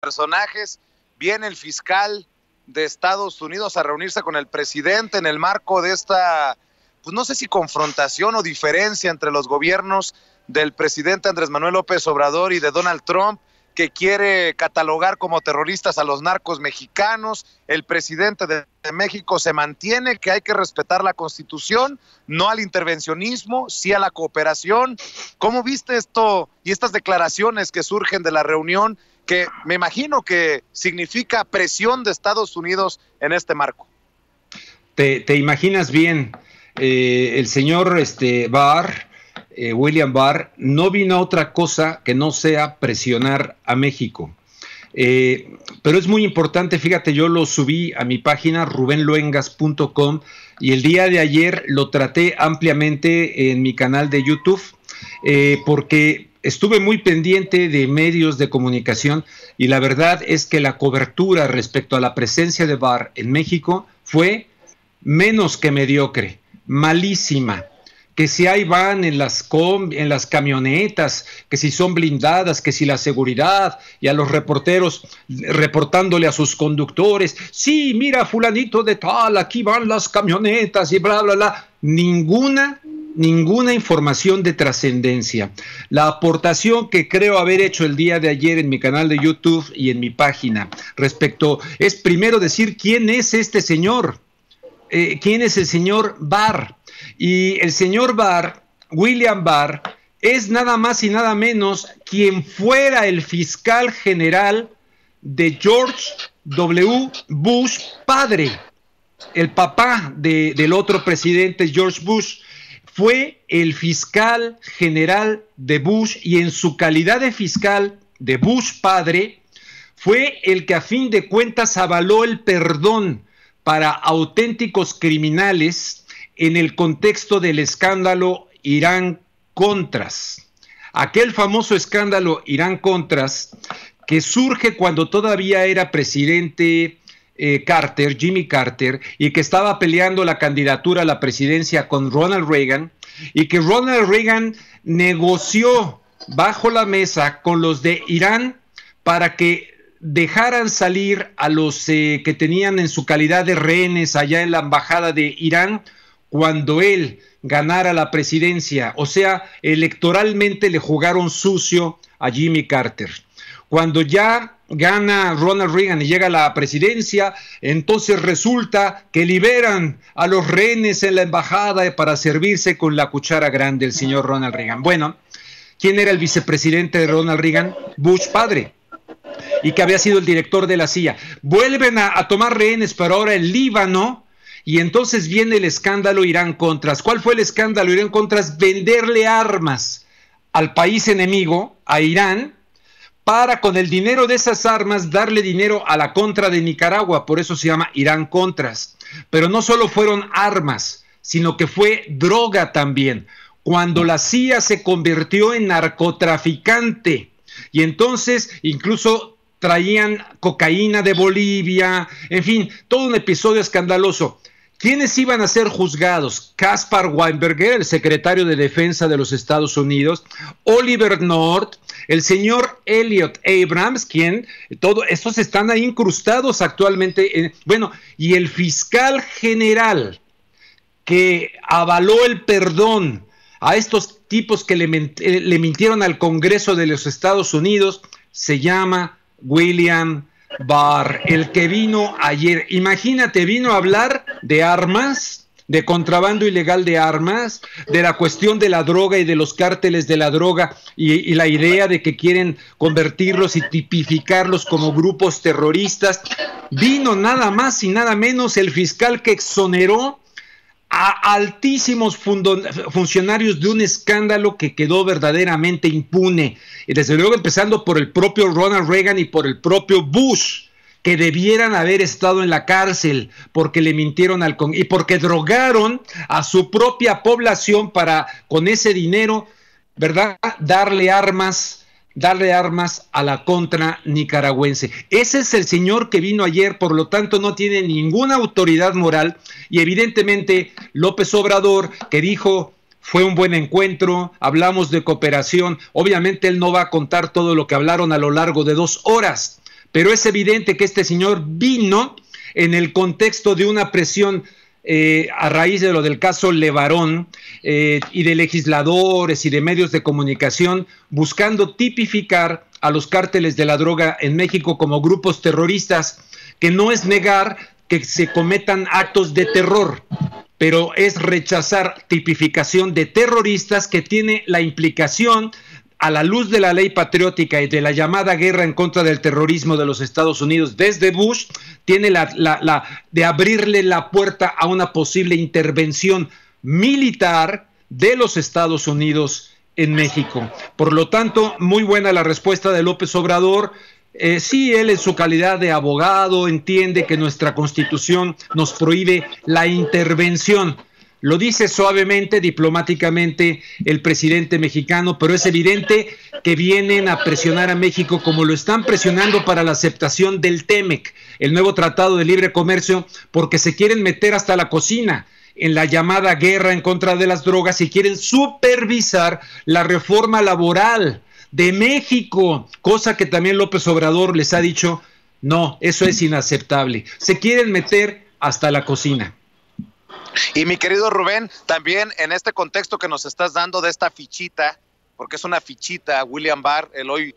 personajes. Viene el fiscal de Estados Unidos a reunirse con el presidente en el marco de esta, pues no sé si confrontación o diferencia entre los gobiernos del presidente Andrés Manuel López Obrador y de Donald Trump, que quiere catalogar como terroristas a los narcos mexicanos. El presidente de México se mantiene que hay que respetar la Constitución, no al intervencionismo, sí a la cooperación. ¿Cómo viste esto y estas declaraciones que surgen de la reunión, que me imagino que significa presión de Estados Unidos en este marco? Te imaginas bien, el señor Barr, William Barr, no vino a otra cosa que no sea presionar a México. Pero es muy importante, fíjate, yo lo subí a mi página rubenluengas.com y el día de ayer lo traté ampliamente en mi canal de YouTube, porque estuve muy pendiente de medios de comunicación y la verdad es que la cobertura respecto a la presencia de Barr en México fue menos que mediocre, malísima. Que si ahí van en las camionetas, que si son blindadas, que si la seguridad, y a los reporteros reportándole a sus conductores, sí, mira, fulanito de tal, aquí van las camionetas y bla, bla, bla. Ninguna información de trascendencia. La aportación que creo haber hecho el día de ayer en mi canal de YouTube y en mi página respecto es primero decir quién es este señor, quién es el señor Barr. Y el señor Barr, William Barr, es nada más y nada menos quien fuera el fiscal general de George W. Bush padre, el papá del otro presidente George Bush. Fue el fiscal general de Bush y en su calidad de fiscal de Bush padre fue el que a fin de cuentas avaló el perdón para auténticos criminales en el contexto del escándalo Irán-Contras. Aquel famoso escándalo Irán-Contras que surge cuando todavía era presidente Carter, Jimmy Carter, y que estaba peleando la candidatura a la presidencia con Ronald Reagan, y que Ronald Reagan negoció bajo la mesa con los de Irán para que dejaran salir a los que tenían en su calidad de rehenes allá en la embajada de Irán cuando él ganara la presidencia. O sea, electoralmente le jugaron sucio a Jimmy Carter. Cuando ya gana Ronald Reagan y llega a la presidencia, entonces resulta que liberan a los rehenes en la embajada para servirse con la cuchara grande el señor Ronald Reagan. Bueno, ¿quién era el vicepresidente de Ronald Reagan? Bush padre, y que había sido el director de la CIA. Vuelven a tomar rehenes, pero ahora el Líbano, y entonces viene el escándalo Irán-Contras. ¿Cuál fue el escándalo Irán-Contras? Venderle armas al país enemigo, a Irán, para con el dinero de esas armas darle dinero a la contra de Nicaragua. Por eso se llama Irán-Contras. Pero no solo fueron armas, sino que fue droga también. Cuando la CIA se convirtió en narcotraficante, y entonces incluso traían cocaína de Bolivia, en fin, todo un episodio escandaloso. ¿Quiénes iban a ser juzgados? Caspar Weinberger, el secretario de Defensa de los Estados Unidos, Oliver North, el señor Elliot Abrams, estos están ahí incrustados actualmente, y el fiscal general que avaló el perdón a estos tipos que le mintieron al Congreso de los Estados Unidos, se llama William Barr, el que vino ayer. Imagínate, vino a hablar de armas, de contrabando ilegal de armas, de la cuestión de la droga y de los cárteles de la droga y la idea de que quieren convertirlos y tipificarlos como grupos terroristas. Vino nada más y nada menos el fiscal que exoneró a altísimos funcionarios de un escándalo que quedó verdaderamente impune, y desde luego empezando por el propio Ronald Reagan y por el propio Bush, que debieran haber estado en la cárcel porque le mintieron al Congreso y porque drogaron a su propia población para con ese dinero, ¿verdad?, darle armas a la contra nicaragüense. Ese es el señor que vino ayer, por lo tanto no tiene ninguna autoridad moral, y evidentemente López Obrador, que dijo fue un buen encuentro, hablamos de cooperación, obviamente él no va a contar todo lo que hablaron a lo largo de 2 horas, pero es evidente que este señor vino en el contexto de una presión a raíz de lo del caso Levarón y de legisladores y de medios de comunicación buscando tipificar a los cárteles de la droga en México como grupos terroristas, que no es negar que se cometan actos de terror, pero es rechazar tipificación de terroristas que tiene la implicación, a la luz de la ley patriótica y de la llamada guerra en contra del terrorismo de los Estados Unidos desde Bush, tiene de abrirle la puerta a una posible intervención militar de los Estados Unidos en México. Por lo tanto, muy buena la respuesta de López Obrador. Sí, él en su calidad de abogado entiende que nuestra Constitución nos prohíbe la intervención. Lo dice suavemente, diplomáticamente el presidente mexicano, pero es evidente que vienen a presionar a México como lo están presionando para la aceptación del TEMEC, el nuevo Tratado de Libre Comercio, porque se quieren meter hasta la cocina en la llamada guerra en contra de las drogas y quieren supervisar la reforma laboral de México, cosa que también López Obrador les ha dicho, no, eso es inaceptable. Se quieren meter hasta la cocina. Y mi querido Rubén, también en este contexto que nos estás dando de esta fichita, porque es una fichita, William Barr, el hoy